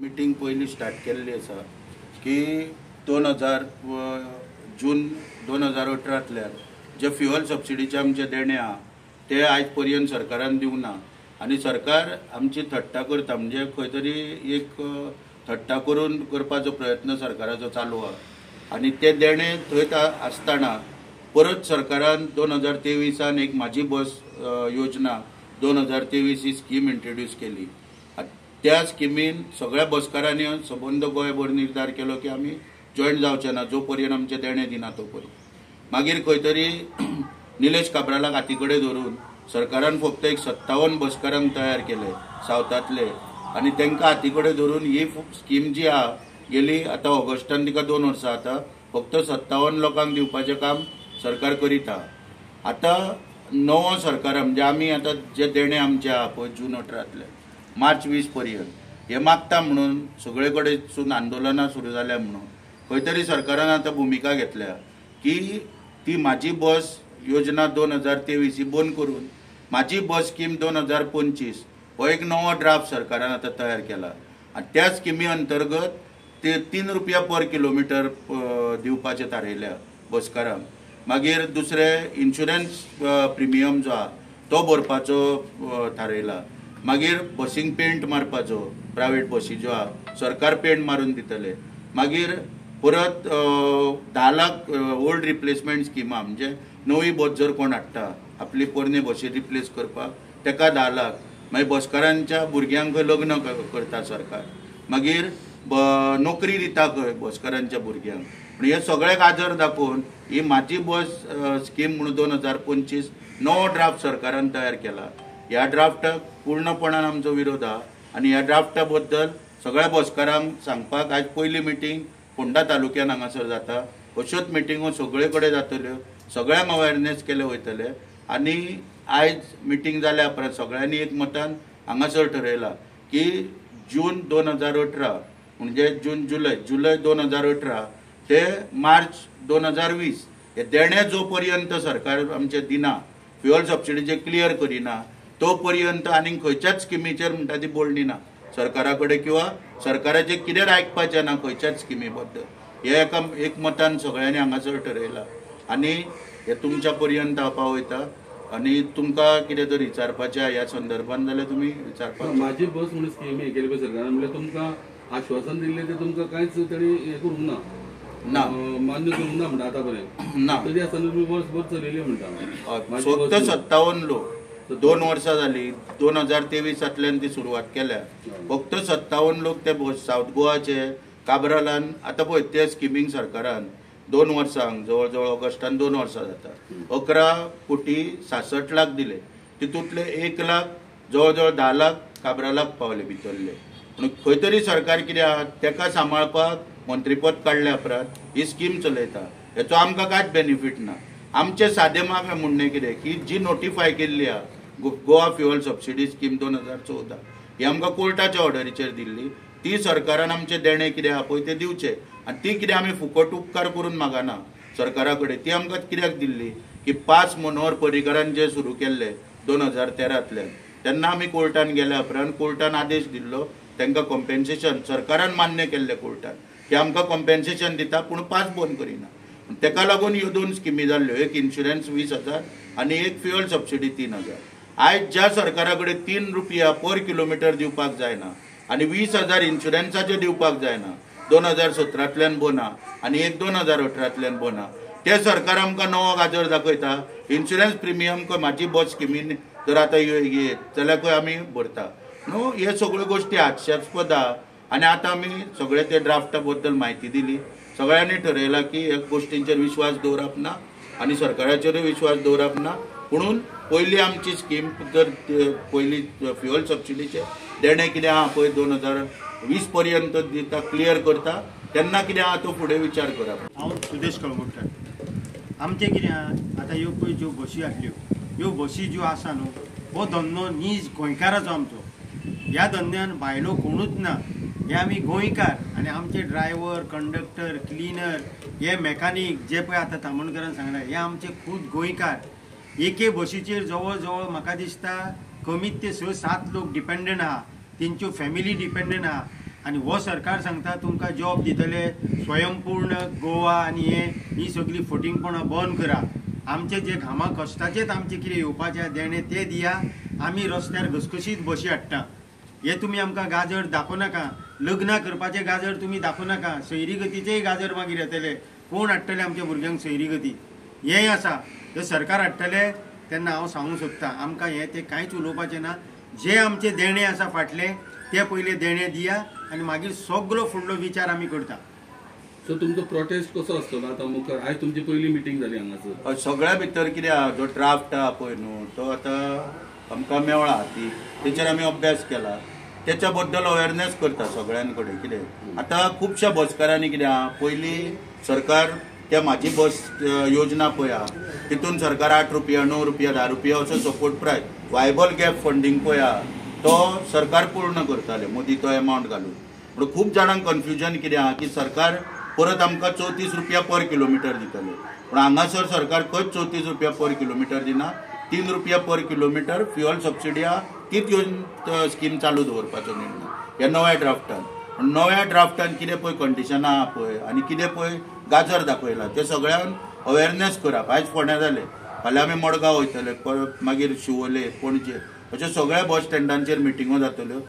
Meeting पयली start केल्ली आसा की 2000 जून 2018तल्यान जे फ्युअल सबसिडीचे आमचे देणे आहा ते आयज पर्यंत सरकारान दिवंक ना आनी सरकार आमची थट्टा करता म्हणजे खंय तरी एक थट्टा करून करपाचो प्रयत्न सरकाराचो चालू आहा आनी ते देणे थंय आसतना परत सरकारान 2023 एक माझी बस योजना 2023 ही स्कीम इंट्रोड्यूस केली। त्या स्किमीन सगळ्या बसकारांनी सबंद गोंयभर निर्धार केलो की आमी जॉईन जावचे ना जो पर्यंत आमचे देणे दिना तो पर्यंत। मागीर खंय तरी निलेश काब्रालाक हाती कडेन धरून सरकारान फक्त एक 57 बसकारांक तयार केले सावथातले आनी तांकां हाती कडेन धरून ही स्कीम जी आहा गेली आतां ऑगस्टान तिका 2 वर्सां आतां फक्त 57 लोकांक दिवपाचें काम सरकार करीत आहा। आतां नवो सरकार म्हणजे आमी आतां जे देणे आमचे आहा पळय जून 18तले मार्च 20 पर्यंत हे मागता म्हणून सगळे कडेन आंदोलनां सुरू जाल्या म्हणून खंय तरी सरकारान आतां भुमिका घेतल्या की ती माझी बस योजना 2023 ही बंद करून माझी बस स्कीम 2025 हो एक नवो ड्राफ्ट सरकारान आतां तयार केला आनी त्या स्किमी अंतर्गत ते 3 रुपया पर किलोमिटर दिवपाचें थारयल्या बसकारांक। मागीर दुसरे इन्शुरन्स प्रिमियम जो आहा तो भरपाचो थारयला। मागीर बसींक पेंट मारपाचो प्रायवेट बसी ज्यो आहा सरकार पेंट मारून दितले। मागीर परत 10 लाख ओल्ड रिप्लेसमेंट स्किमा म्हणजे नवी बस जर कोण हाडटा आपली पोरणी बसी रिप्लेस करपाक ताका 10 लाख। मागीर बसकारांच्या भुरग्यांक लग्न करता सरकार। मागीर नोकरी दिता खंय बसकारांच्या भुरग्यांक। पूण हे सगळ्याक आदर दाखोवन ही माझी बस स्कीम म्हणून 2025 नवो ड्राफ्ट सरकारान तयार केला। ह्या ड्राफ्टाक पूर्णपणान आमचो विरोध आहा आनी ह्या ड्राफ्टा बद्दल सगळ्या बसकारांक सांगपाक आयज पयली मिटींग फोंडा तालुक्यान हांगासर जाता। अश्योच मिटींगो सगळे कडेन जातल्यो, सगळ्यांक अवेरनेस केले वयतले आनी आयज मिटींग जाल्या उपरांत सगळ्यांनी एक मतान हांगासर ठरयला की जून 2018 म्हणजे जुलय 2018 ते मार्च 2020 हे देणे जो पर्यंत सरकार आमचे दिना फ्युअल सबसिडीचे क्लियर करिना तो पर्यंत आनी खंयच्याच स्किमीचेर म्हणटा ती बोलणी ना सरकारा कडेन किंवा सरकाराचे कितें आयकपाचें ना खंयच्याच स्किमी बद्दल हे एक मतान सगळ्यांनी हांगासर ठरयला आनी हे तुमच्या पर्यंत हांव पावयता आनी तुमकां कितें तर विचारपाचें ह्या संदर्भान जाल्यार तुमी विचारपाक। माझी बस म्हणून स्कीम हे केली पळय सरकारान म्हणजे तुमकां आश्वासन दिल्लें ते तुमकां कांयच तेणी हे करूंक ना मान्य करूंक ना म्हणटा आतां पर्यंत ना तरी आसतना तुमी वर्सभर चलयली म्हणटा फक्त 57 लोक 2 वर्सां जाली 2023तल्यान ती सुरवात केल्या फक्त 57 लोक ते सावथ गोवाचे काब्रालान आतां पळय ते स्किमींग सरकारान 2 वर्सांक जवळ जवळ ऑगस्टान 2 वर्सां जाता 11 कोटी 66 लाख दिले तितूंतले 1 लाख जवळ जवळ 10 लाख काब्रालाक पावले भितरले। पूण खंय तरी सरकार कितें आहा तेका सांबाळपाक मंत्रीपद काडल्या उपरांत ही स्कीम चलयता हेचो आमकां कांयच बेनिफीट ना। आमचे सादे माग म्हणणें कितें की जी नोटिफाय केल्ली आहा गोवा फ्युअल सबसिडी स्कीम 2014 ही आमकां कोर्टाच्या ऑर्डरीचेर दिल्ली ती सरकारान आमचे देणे कितें आहा पळय ते दिवचे आनी ती कितें आमी फुकट उपकार करून मागना सरकारा कडेन ती आमकां कित्याक दिल्ली की 5 मनोहर पर्रीकरान जे सुरू केल्ले 2013तल्यान तेन्ना आमी कोर्टान गेल्या उपरांत कोर्टान आदेश दिल्लो तांकां कॉम्पेन्सेशन सरकारान मान्य केल्ले कोर्टान की आमकां कॉम्पेन्सेशन दिता पूण 5 बंद करिना। तेका लागून ह्यो 2 स्किमी जाल्ल्यो एक इन्शुरन्स 20,000 आनी एक फ्युअल सबसिडी 3,000। आयज ज्या सरकारा कडेन 3 रुपया पर किलोमिटर दिवपाक जायना आनी 20,000 इन्शुरन्साचे दिवपाक जायना 2017तल्यान बना आनी एक 2018तल्यान बना ते सरकार आमकां नवो गाजर दाखयता। इन्शुरन्स प्रिमियम खंय माझी बस स्किमीन जर आतां येत जाल्यार खंय आमी भरता न्हू हे सगळ्यो गोश्टी हास्यास्पद आहा आनी आतां आमी सगळे ते ड्राफ्टा बद्दल म्हायती दिली सगळ्यांनी ठरयला की ह्या गोश्टींचेर विश्वास दवरप ना आनी सरकाराचेरूय विश्वास दवरप ना म्हणून पयली आमची स्कीम जर पयली फ्युअल सबसिडीचे देणे कितें आहा पळय 2020 पर्यंत दिता क्लियर करता तेन्ना कितें आहा तो फुडें विचार करप। हांव सुदेश कळंगुटकार आमचें कितें आहा आतां ह्यो पळय ज्यो बसी आसल्यो ह्यो बसी ज्यो आसा न्हू हो धंदो नीज गोंयकाराचो आमचो ह्या धंद्यान भायलो कोणूच ना हे आमी गोंयकार आनी आमचे ड्रायव्हर कंडक्टर क्लिनर हे मेकॅनीक जे पळय आतां तामणकरान सांगला हे आमचे खूब गोंयकार एके बसीचेर जवळ जवळ म्हाका दिसता कमीत ते 6-7 लोक डिपेंडंट आहा तेंच्यो फॅमिली डिपेंडंट आहा आनी हो सरकार सांगता तुमकां जॉब दितले स्वयंपूर्ण गोवा आनी ही सगळी फटींगपणां बंद करा. आमचे जे घामा कश्टाचेच आमचे कितें येवपाचें देणे ते दिया. आमी रस्त्यार घसघशीत बशी हाडटा. हे तुमी आमकां गाजर दाखोव नाका. लग्न करपाचे गाजर तुमी दाखोव नाका. सैरी गतीचेय गाजर मागीर येतले. कोण हाडटले आमच्या भुरग्यांक सैरी गती? हेंय आसा. हे सरकार हाडटले तेन्ना हांव सांगूंक सोदता आमकां हें ते कांयच उलोवपाचें ना. जे आमचे देणे आसा फाटले ते पयले देणे दिया आनी मागीर सगळो फुडलो विचार आमी करता. सो तुमचो प्रोटेस्ट कसो आसतलो आतां मुखार? आयज तुमची पयली मिटींग जाली हांगासर. सगळ्या भितर कितें आहा जो ड्राफ्ट आहा पळय न्हू तो आतां आमकां मेवळा तेचेर आमी अभ्यास केला. त्याच्या बद्दल अवेरनेस करता सगळ्यां कडेन. कितें आतां खुबश्या बसकारांनी कितें आहा पयलीं सरकार त्या म्हाजी बस योजना पळय आहा तितून सरकार 8 रुपया 9 रुपया 10 रुपया असो सपोर्ट प्रायस वायबल गॅप फंडींग पळय आहा तो सरकार पूर्ण करताले मोदी तो अमावंट घालून. पूण खूब जाणांक कन्फ्युजन कितें आहा की सरकार परत आमकां 34 रुपया पर किलोमिटर दितले. पूण हांगासर सरकार खंयच 34 रुपया पर किलोमिटर दिना. 3 रुपया पर किलोमिटर फ्युअल सबसिडी आहा तीच स्कीम चालू दवरपाचो निर्णय ह्या नव्या ड्राफ्टान. पूण नव्या ड्राफ्टान कितें पळय कंडिशनां आहा पळय आनी कितें पळय गाजर दाखयला ते सगळ्यांक अवेरनेस करप. आयज फोंड्या जाले फाल्यां आमी मडगांव वयतले मागीर शिवोले पणजे अशा सगळ्या बस स्टँडांचेर मिटिंगो जातल्यो.